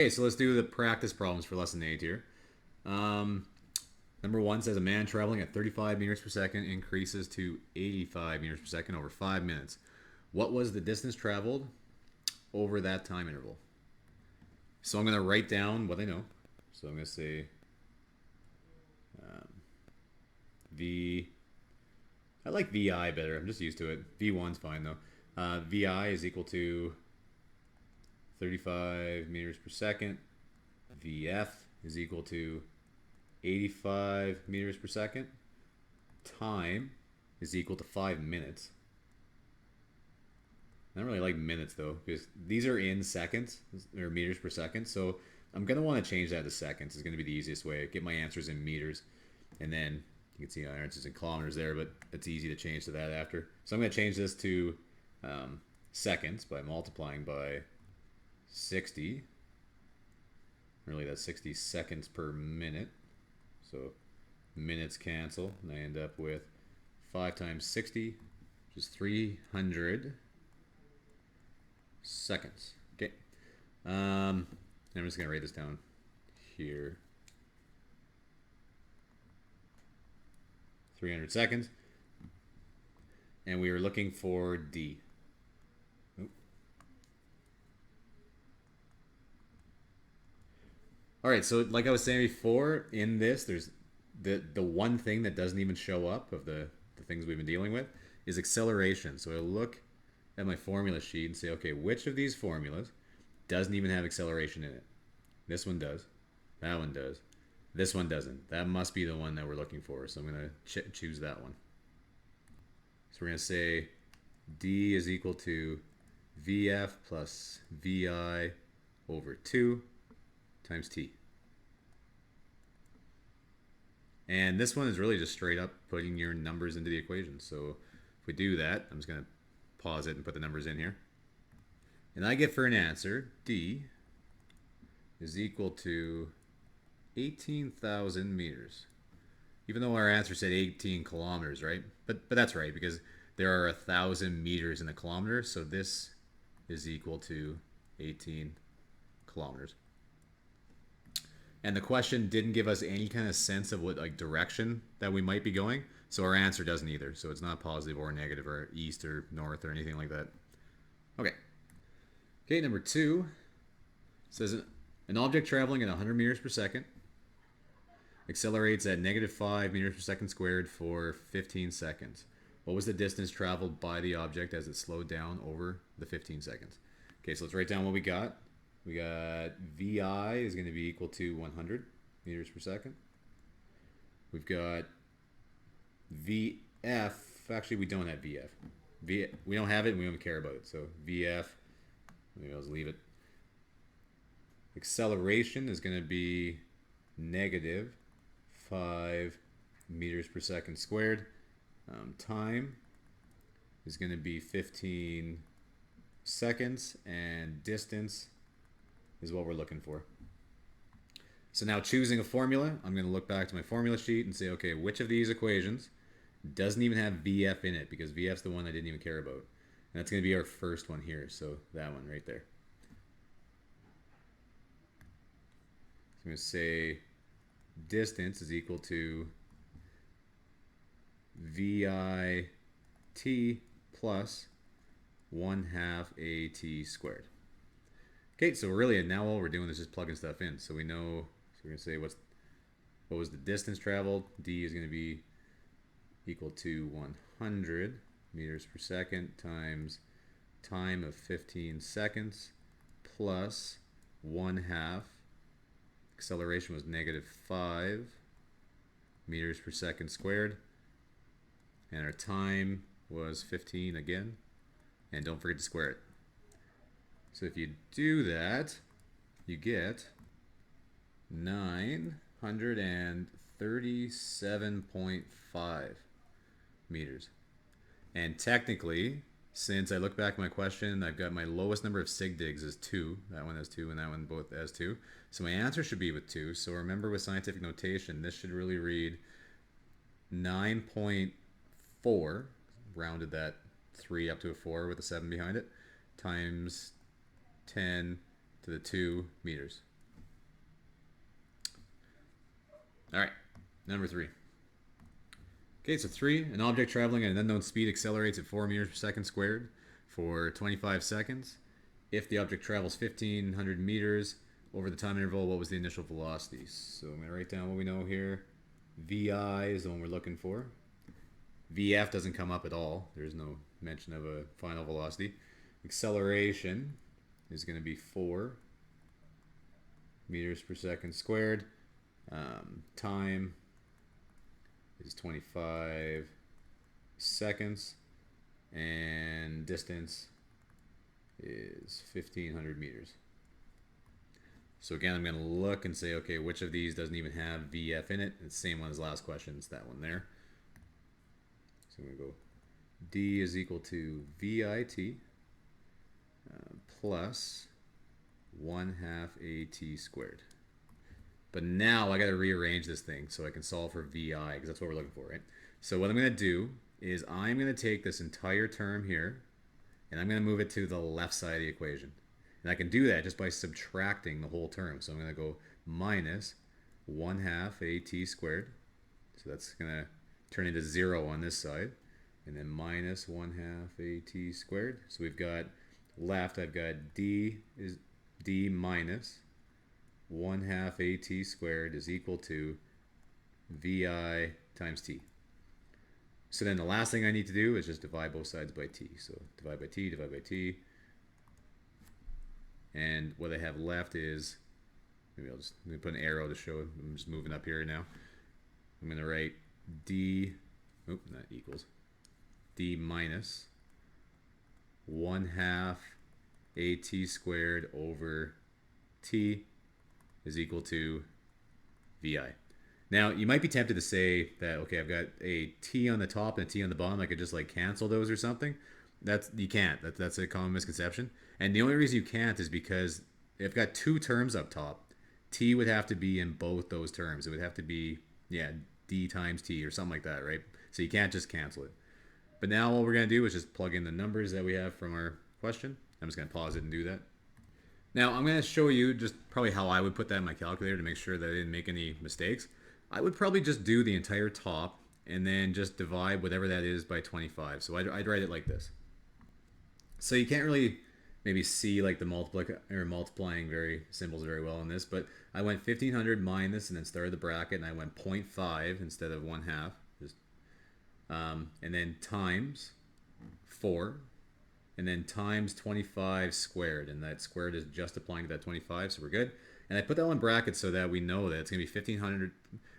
Okay, so let's do the practice problems for lesson 8 here. Um, Number 1 says a man traveling at 35 meters per second increases to 85 meters per second over 5 minutes. What was the distance traveled over that time interval? So I'm going to write down what I know. So I'm going to say um, V. I like VI better. I'm just used to it. V1's fine though. VI is equal to 35 meters per second. VF is equal to 85 meters per second. Time is equal to 5 minutes. I don't really like minutes though, because these are in seconds, or meters per second. So I'm going to want to change that to seconds. It's going to be the easiest way. Get my answers in meters. And then you can see my answers in kilometers there, but it's easy to change to that after. So I'm going to change this to seconds by multiplying by 60. Really, that's 60 seconds per minute. So minutes cancel, and I end up with 5 times 60, which is 300 seconds. Okay. I'm just going to write this down here. 300 seconds. And we were looking for D. All right, so like I was saying before, in this, there's the one thing that doesn't even show up of the things we've been dealing with is acceleration. So I'll look at my formula sheet and say, okay, which of these formulas doesn't even have acceleration in it? This one does. That one does. This one doesn't. That must be the one that we're looking for. So I'm going to choose that one. So we're going to say D is equal to VF plus VI over 2 times T. And this one is really just straight up putting your numbers into the equation. So if we do that, I'm just going to pause it and put the numbers in here. And I get for an answer, D is equal to 18,000 meters. Even though our answer said 18 kilometers, right? But that's right, because there are 1,000 meters in a kilometer, so this is equal to 18 kilometers. And the question didn't give us any kind of sense of what like direction that we might be going, so our answer doesn't either. So it's not positive or negative or east or north or anything like that. Okay. Okay, number 2 says an object traveling at 100 meters per second accelerates at -5 meters per second squared for 15 seconds. What was the distance traveled by the object as it slowed down over the 15 seconds? Okay, so let's write down what we got. We got VI is going to be equal to 100 meters per second. We've got VF. Actually, we don't have VF. We don't have it and we don't care about it. So VF, maybe I'll just leave it. Acceleration is going to be -5 meters per second squared. Time is going to be 15 seconds, and distance is what we're looking for. So now choosing a formula, I'm going to look back to my formula sheet and say, okay, which of these equations doesn't even have VF in it, because VF's the one I didn't even care about. And that's going to be our first one here, so that one right there. So I'm going to say distance is equal to VIT plus 1/2 AT squared. Okay, so really now all we're doing is just plugging stuff in. So we know, so we're going to say what was the distance traveled. D is going to be equal to 100 meters per second times time of 15 seconds plus 1/2. Acceleration was -5 meters per second squared. And our time was 15 again. And don't forget to square it. So if you do that, you get 937.5 meters. And technically, since I look back at my question, I've got my lowest number of sig digs is 2. That one has 2 and that one both has 2. So my answer should be with 2. So remember, with scientific notation, this should really read 9.4, rounded that 3 up to a 4 with a 7 behind it, times 10 to the 2 meters. All right, number 3. Okay, so 3, an object traveling at an unknown speed accelerates at 4 meters per second squared for 25 seconds. If the object travels 1,500 meters over the time interval, what was the initial velocity? So I'm going to write down what we know here. VI is the one we're looking for. VF doesn't come up at all. There's no mention of a final velocity. Acceleration is going to be 4 meters per second squared. Time is 25 seconds. And distance is 1,500 meters. So again, I'm going to look and say, okay, which of these doesn't even have VF in it? It's the same one as last question. It's that one there. So I'm going to go D is equal to VIT plus 1/2 AT squared. But now I got to rearrange this thing so I can solve for VI, because that's what we're looking for, right? So what I'm going to do is I'm going to take this entire term here and I'm going to move it to the left side of the equation. And I can do that just by subtracting the whole term. So I'm going to go minus 1/2 AT squared. So that's going to turn into 0 on this side. And then minus 1/2 AT squared. So we've got left, I've got D minus 1/2 AT squared is equal to VI times T. So then the last thing I need to do is just divide both sides by T. So divide by T, divide by T. And what I have left is, maybe I'll just put an arrow to show it. I'm just moving up here now. I'm going to write D, not equals, D minus 1/2 AT squared over T is equal to VI. Now, you might be tempted to say that, okay, I've got a T on the top and a T on the bottom. I could just like cancel those or something. You can't. That's a common misconception. And the only reason you can't is because if I've got 2 terms up top, T would have to be in both those terms. It would have to be, D times T or something like that, right? So you can't just cancel it. But now what we're going to do is just plug in the numbers that we have from our question. I'm just going to pause it and do that. Now I'm going to show you just probably how I would put that in my calculator to make sure that I didn't make any mistakes. I would probably just do the entire top and then just divide whatever that is by 25. So I'd write it like this. So you can't really maybe see like the multiplying symbols very well in this, but I went 1,500 minus and then started the bracket, and I went 0.5 instead of 1/2, and then times 4, and then times 25 squared, and that squared is just applying to that 25, so we're good. And I put that all in brackets so that we know that it's going to be 1,500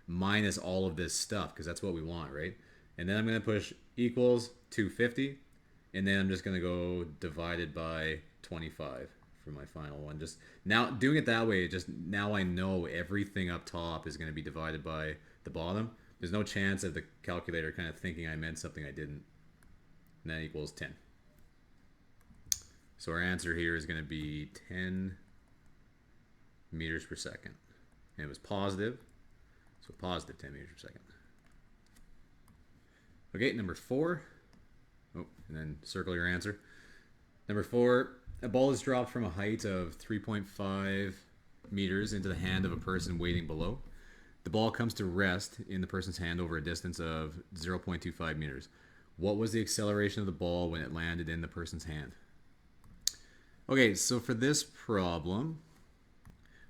minus all of this stuff, because that's what we want, right? And then I'm going to push equals 250, and then I'm just going to go divided by 25 for my final one. Just now doing it that way, just now I know everything up top is going to be divided by the bottom. There's no chance of the calculator kind of thinking I meant something I didn't. And that equals 10. So our answer here is going to be 10 meters per second. And it was positive, so positive 10 meters per second. Okay, number 4. Oh, and then circle your answer. Number 4, a ball is dropped from a height of 3.5 meters into the hand of a person waiting below. The ball comes to rest in the person's hand over a distance of 0.25 meters. What was the acceleration of the ball when it landed in the person's hand? Okay, so for this problem,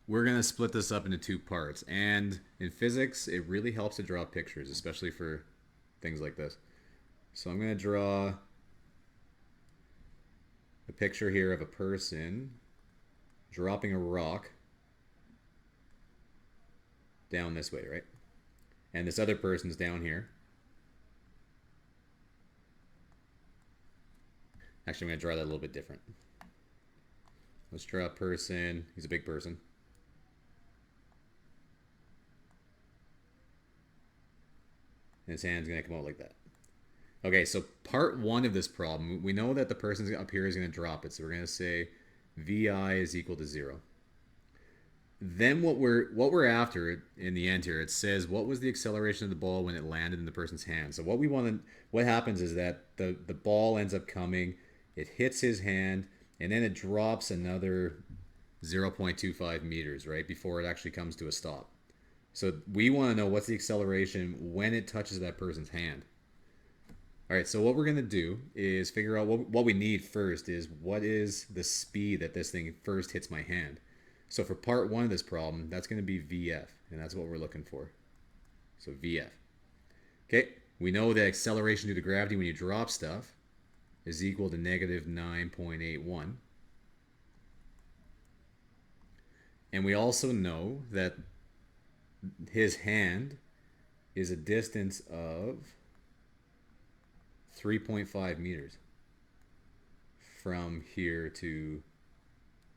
we're going to split this up into 2 parts. And in physics, it really helps to draw pictures, especially for things like this. So I'm going to draw a picture here of a person dropping a rock down this way, right? And this other person's down here. Actually, I'm going to draw that a little bit different. Let's draw a person. He's a big person. And his hand's going to come out like that. Okay, so part 1 of this problem, we know that the person up here is going to drop it. So we're going to say VI is equal to 0. Then what we're after in the end here, it says what was the acceleration of the ball when it landed in the person's hand. So what happens is that the ball ends up coming, it hits his hand, and then it drops another 0.25 meters, right, before it actually comes to a stop. So we want to know what's the acceleration when it touches that person's hand. All right, so what we're going to do is figure out what we need first is what is the speed that this thing first hits my hand. So for part one of this problem, that's going to be VF, and that's what we're looking for. So VF. Okay, we know that acceleration due to gravity when you drop stuff is equal to negative 9.81. And we also know that his hand is a distance of 3.5 meters from here to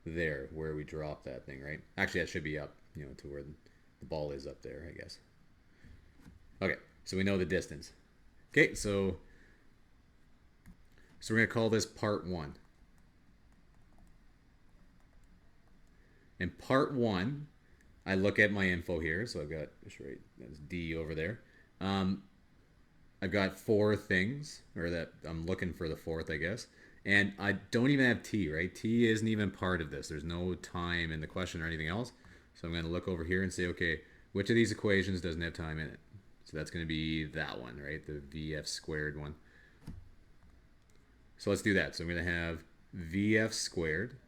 there where we drop that thing, right? Actually, that should be up, to where the ball is up there, I guess. Okay, so we know the distance. Okay, so we're going to call this part one. In part one, I look at my info here, so I've got, that's D over there. I've got four things, or that I'm looking for the fourth, I guess. And I don't even have T, right? T isn't even part of this. There's no time in the question or anything else. So I'm going to look over here and say, okay, which of these equations doesn't have time in it? So that's going to be that one, right? The VF squared one. So let's do that. So I'm going to have VF squared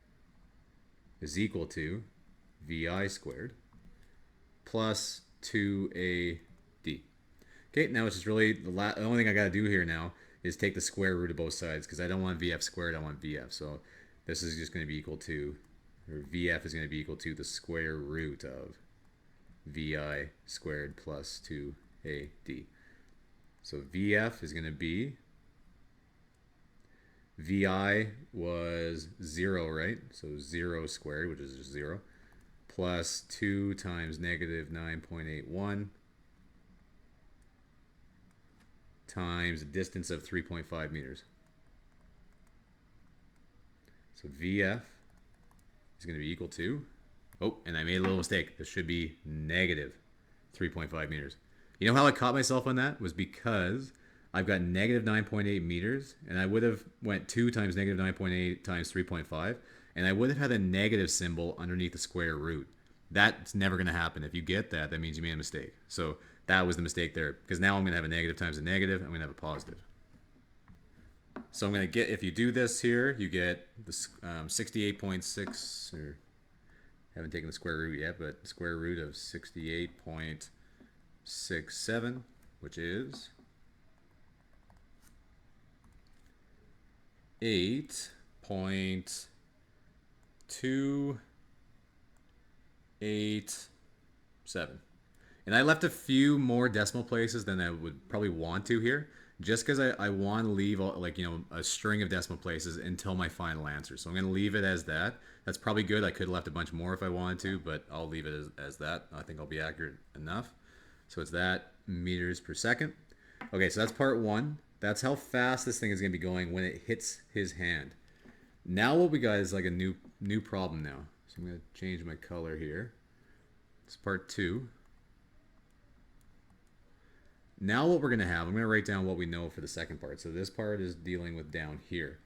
is equal to VI squared plus 2AD. Okay, now it's just really the only thing I got to do here now is take the square root of both sides because I don't want VF squared, I want VF. So this is just going to be equal to, or VF is going to be equal to the square root of VI squared plus 2AD. So VF is going to be, VI was 0, right? So 0 squared, which is just 0, plus 2 times negative 9.81 times a distance of 3.5 meters. So VF is going to be equal to, oh, and I made a little mistake. This should be negative 3.5 meters. You know how I caught myself on that? Was because I've got negative 9.8 meters, and I would have went 2 times negative 9.8 times 3.5, and I would have had a negative symbol underneath the square root. That's never going to happen. If you get that, that means you made a mistake. So that was the mistake there, because now I'm going to have a negative times a negative, I'm going to have a positive. So I'm going to get, if you do this here, you get the 68.6, or haven't taken the square root yet, but the square root of 68.67, which is 8.287. And I left a few more decimal places than I would probably want to here, just because I want to leave a string of decimal places until my final answer. So I'm going to leave it as that. That's probably good. I could have left a bunch more if I wanted to, but I'll leave it as that. I think I'll be accurate enough. So it's that meters per second. Okay, so that's part one. That's how fast this thing is going to be going when it hits his hand. Now what we got is like a new problem now. So I'm going to change my color here. It's part two. Now what we're going to have, I'm going to write down what we know for the second part. So this part is dealing with down here.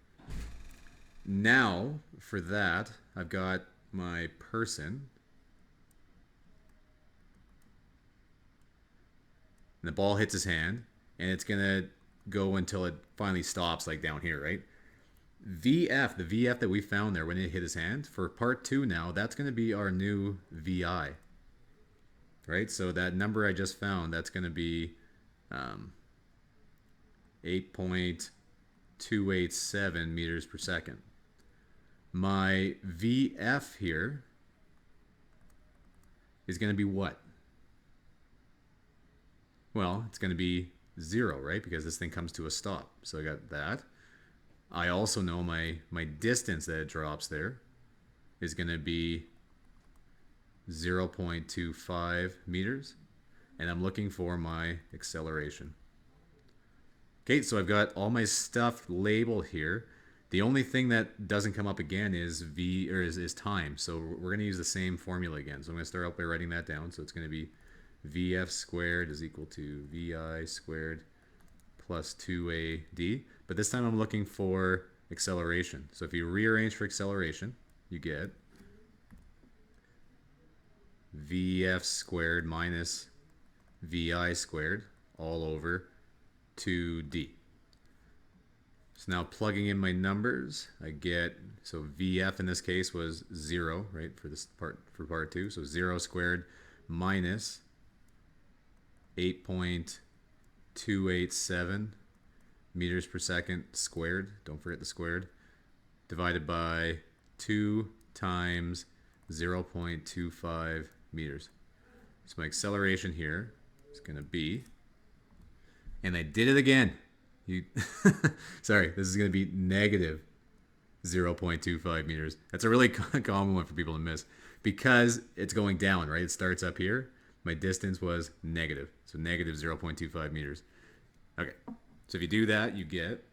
Now, for that, I've got my person. And the ball hits his hand, and it's going to go until it finally stops, like down here, right? VF, the VF that we found there when it hit his hand, for part two now, that's going to be our new VI. Right? So that number I just found, that's going to be 8.287 meters per second. My VF here is going to be what? Well, it's going to be 0, right? Because this thing comes to a stop. So I got that. I also know my distance that it drops there is going to be 0.25 meters. And I'm looking for my acceleration. Okay, so I've got all my stuff labeled here. The only thing that doesn't come up again is is time. So we're going to use the same formula again. So I'm going to start out by writing that down. So it's going to be VF squared is equal to VI squared plus 2AD. But this time I'm looking for acceleration. So if you rearrange for acceleration, you get VF squared minus VI squared all over 2D. So now plugging in my numbers, I get, so VF in this case was 0, right, for this part, for part 2. So 0 squared minus 8.287 meters per second squared, don't forget the squared, divided by 2 times 0.25 meters. So my acceleration here is going to be, and I did it again. Sorry, this is going to be negative 0.25 meters. That's a really common one for people to miss because it's going down, right? It starts up here. My distance was negative, so negative 0.25 meters. Okay, so if you do that, you get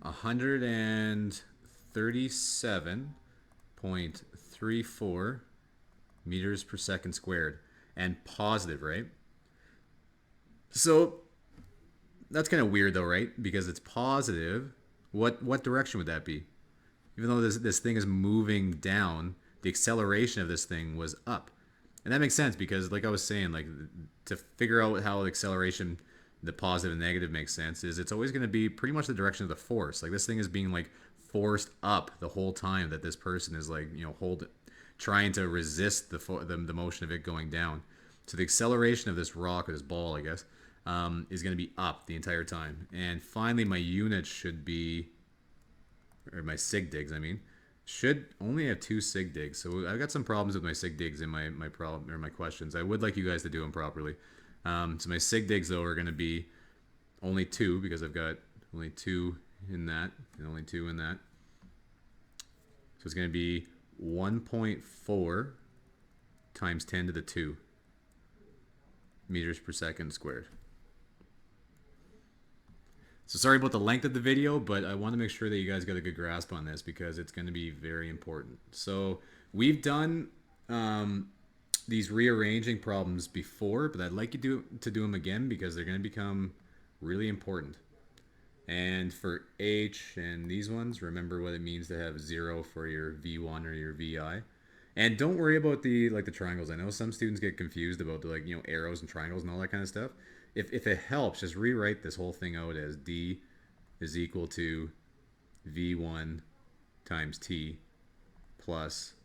137.34 meters per second squared, and positive, right? So that's kind of weird though, right? Because it's positive. What direction would that be? Even though this thing is moving down, the acceleration of this thing was up. And that makes sense because, like I was saying, like to figure out how the acceleration, the positive and negative makes sense, is it's always going to be pretty much the direction of the force. Like this thing is being like forced up the whole time that this person is like, you know, trying to resist the motion of it going down. So the acceleration of this rock or this ball, I guess, is going to be up the entire time. And finally, my units should be, or my sig digs, I mean, should only have 2 sig digs. So I've got some problems with my sig digs in my problem or my questions. I would like you guys to do them properly. So my sig digs though are going to be only 2 because I've got only 2 in that and only 2 in that. So it's going to be 1.4 times 10 to the 2 meters per second squared. So sorry about the length of the video, but I want to make sure that you guys got a good grasp on this because it's going to be very important. So we've done these rearranging problems before, but I'd like you to do them again because they're going to become really important. And for H and these ones, remember what it means to have 0 for your V1 or your VI. And don't worry about the triangles. I know some students get confused about the arrows and triangles and all that kind of stuff. If it helps, just rewrite this whole thing out as D is equal to V1 times T plus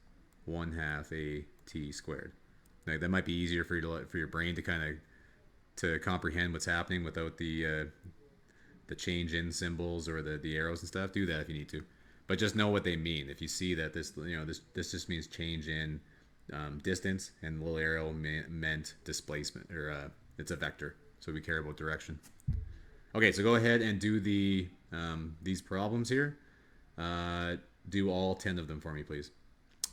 1/2 AT squared. Like, that might be easier for you for your brain to kind of comprehend what's happening without the change in symbols or the arrows and stuff. Do that if you need to, but just know what they mean. If you see that this just means change in distance, and the little arrow meant displacement, or it's a vector. So we care about direction. Okay, so go ahead and do these problems here. Do all 10 of them for me, please.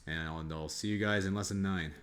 And I'll see you guys in lesson 9.